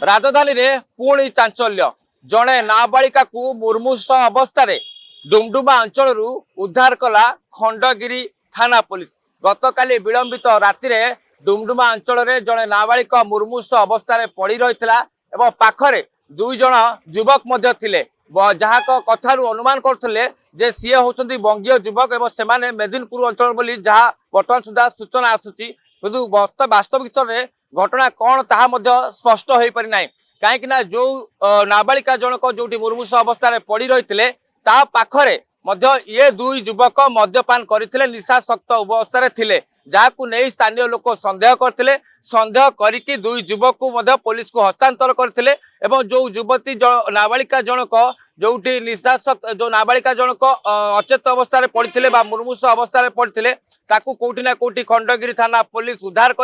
राजधानी रे पुणी चांचल्य जड़े नाबालिका को मुर्मूष अवस्था डुमडुमा अंचल उद्धार कला खंडगिरी थाना पुलिस। गतकाली विलंबित राति डुमडुमा अंचल जड़े नाबालिका मुर्मूष अवस्था पड़ रही पाखरे दुई जन युवक जहाँ कथारू अनुमान करते जे सी होती बंगीय युवक एवं से मेदिनीपुर अंचल बोली जहाँ बर्तमान सुधा सूचना आसूची किंतु वास्तविक स्तर में घटना कौन ताहा स्पष्ट हो पारि ना कहीं जो नाबालिका जनक जो मुर्मूष अवस्था पड़ रही पाखरे ये दुई युवक मद्यपान करते निशाशक्त अवस्था थे जहां नहीं स्थानीय लोक संदेह करते संदेह करिकी दुई युवक को पुलिस को हस्तांतर करते जो युवती नाबालिका जनक जो निशाशक्त जो नाबालिका जनक अचेत अवस्था पड़ते मुर्मूष अवस्था पड़ते कोटी ना कोटी खंडगिरी थाना पुलिस उद्धार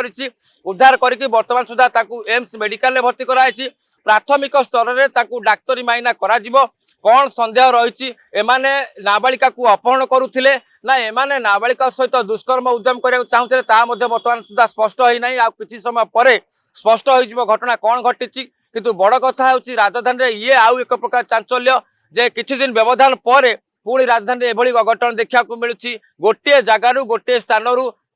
उद्धार करके बर्तमान सुधा एम्स मेडिकल भर्ती कराई। प्राथमिक स्तर में डाक्तरी माइना करा कौन संदेह रही एमाने नाबालिका को अपहरण करुले ना एमाने नाबालिका सहित दुष्कर्म उद्यम करने चाहते बर्तमान सुधा स्पष्ट होना कि समय पर स्पष्ट हो घटना कौन घटी किंतु बड़ कथा हूँ राजधानी ये आउ एक प्रकार चांचल्य जे किछि दिन व्यवधान पर पुणी राजधानी एभली अघटन देखा मिलूँ गोटे जगार गोटे स्थान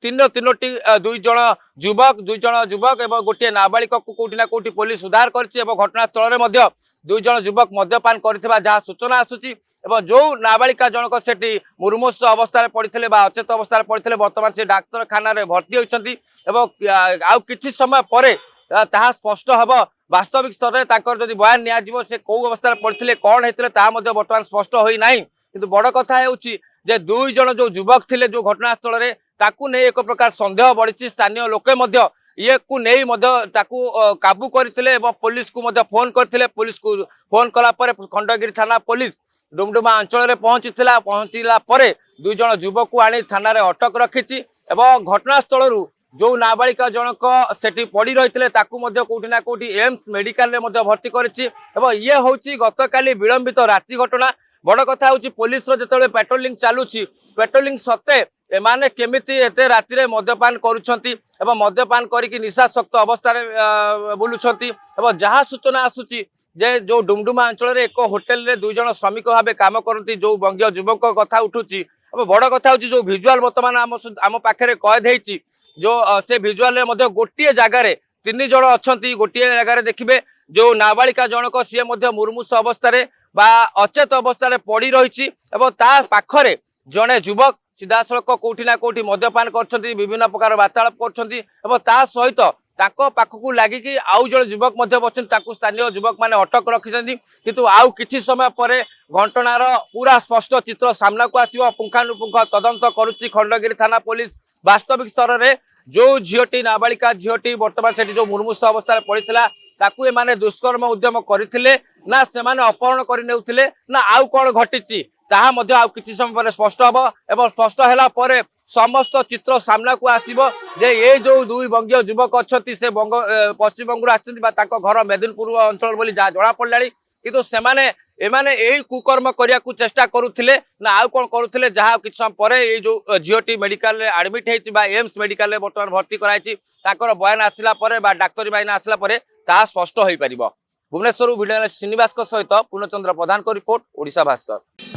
तीनोटी दुई जन युवक एवं गोटे नाबालिका को कोटी ना कोटी पुलिस उद्धार कर घटनास्थल में दुई जन युवक मद्यपान कर जहाँ सूचना आसूची एवं जो नाबालिका जनक से मुर्मूष अवस्था पड़ते अचेत अवस्था पड़ते बर्तमान से डाक्तखाना भर्ती होती आउ किछि समय पर ताहा स्पष्ट हम वास्तविक स्तर में जब बयान नियाजिवो से कौ अवस्था पड़ते कौन होता बर्तमान स्पष्ट होना किंतु बड़ कथा जे दुई जन जो युवक थे जो घटनास्थल में ताकू नहीं एक प्रकार संदेह बढ़ी स्थानीय लोके ये को नहीं काबू करते पुलिस को फोन करते पुलिस को फोन कलापर खंडगिरी थाना पुलिस डुमडुमा अंचल पहुंचला दुई जन युवक को आनी थाना अटक रखी घटनास्थल जो नाबालिका जनक सेठी पड़ रही कोटी ना कोटी एम्स मेडिकल भर्ती करिछि ये हूँ गतकाली विलंबित राति घटना। बड़ कथा हूँ पुलिस जो पेट्रोलिंग चलुची पेट्रोलिंग सत्ते एमाने केमिति एते राति मद्यपान करुछंती एवं मद्यपान करिकी निशाशक्त अवस्था बुलुछंती जहाँ सूचना आसूची जे जो डुमडुमा अंचल एक होटेल रे दुई जन श्रमिक भाव काम करती जो बंगीय युवक कथा उठुची बड़ कथा हूँ जो भिजुआल बर्तमान आम पाखे कैद होती जो से भिजुआल गोटे जगार तीन जन अच्छा गोटे जगार देखिए जो नाबालिका जनक सी मुर्मूष अवस्था अचेत अवस्था पड़ रही पाखरे जड़े युवक सीधा सड़क कोठी ना कोठी मद्यपान कर विभिन्न प्रकार वार्तालाप कर सहित पाखक लगिकी आउ जड़े युवक बच्चे स्थानीय युवक मैंने अटक रखिंट किंतु आउ किछि समय पर घटनार पूरा स्पष्ट चित्र सामना को आसिबो पुंखानुपुंख तदंत करुच्ची खंडगिरी थाना पुलिस। वास्तविक स्तर में जो झीटी नाबालिका झीटी बर्तमान से जो मुर्मूष अवस्था पड़ता ताकू एमाने दुष्कर्म उद्यम करथिले ना सेमाने अपहरण करि नेउथिले ना आउ कोन घटिची ताहा मध्ये आउ किछि समय पर स्पष्ट हबो एवं स्पष्ट हैला पर समस्त चित्र सामना को आसीबो जे ये जो दुई बंगीय युवक अछती से पश्चिम बंगुर आछथि बा ताको घर मेदिनीपुर अंचल बोली जा जड़ा पड़लाणी किंतु सेमाने एमाने एई कुकर्म करिया को चेष्टा करुथिले ना आउ कोन करुथिले जहा किछि समय पर ये जो झीटी मेडिकल रे एडमिट हेछि बा एम्स मेडिकल रे वर्तमान भर्ती कराइछि ताकर बयान आसिला पर बा डाक्तरी बाइन आसिला पर ता स्पष्ट हो पारिबो। भुवनेश्वर भिडियो श्रीनिवास सहित पूर्णचंद्र प्रधान को रिपोर्ट ओडिशा भास्कर।